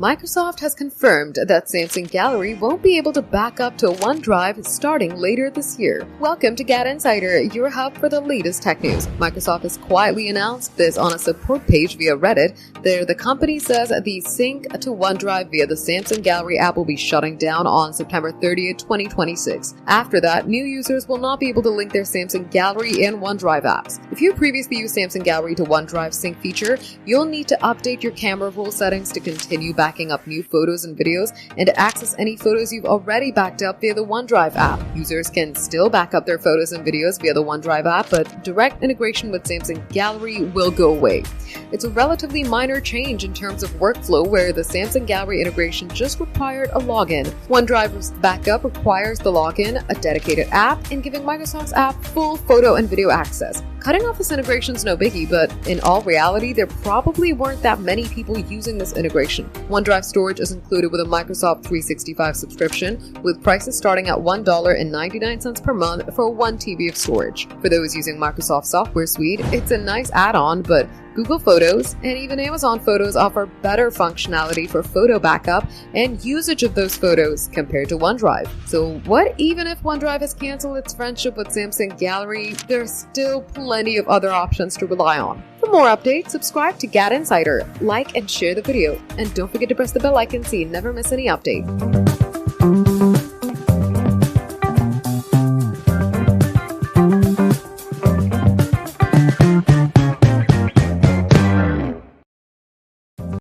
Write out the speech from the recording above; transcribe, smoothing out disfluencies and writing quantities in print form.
Microsoft has confirmed that Samsung Gallery won't be able to back up to OneDrive starting later this year. Welcome to GadInsider, your hub for the latest tech news. Microsoft has quietly announced this on a support page via Reddit. There, the company says the sync to OneDrive via the Samsung Gallery app will be shutting down on September 30th, 2026. After that, new users will not be able to link their Samsung Gallery and OneDrive apps. If you previously used Samsung Gallery to OneDrive sync feature, you'll need to update your camera roll settings to continue backing up new photos and videos and to access any photos you've already backed up via the OneDrive app. Users can still back up their photos and videos via the OneDrive app, but direct integration with Samsung Gallery will go away. It's a relatively minor change in terms of workflow where the Samsung Gallery integration just required a login. OneDrive's backup requires the login, a dedicated app, and giving Microsoft's app full photo and video access. Cutting off this integration is no biggie, but in all reality, there probably weren't that many people using this integration. OneDrive storage is included with a Microsoft 365 subscription, with prices starting at $1.99 per month for 1 TB of storage. For those using Microsoft Software Suite, it's a nice add-on, but Google Photos and even Amazon Photos offer better functionality for photo backup and usage of those photos compared to OneDrive. So what even if OneDrive has canceled its friendship with Samsung Gallery, there's still plenty of other options to rely on. For more updates, subscribe to GadInsider, like and share the video, and don't forget to press the bell icon so you never miss any update.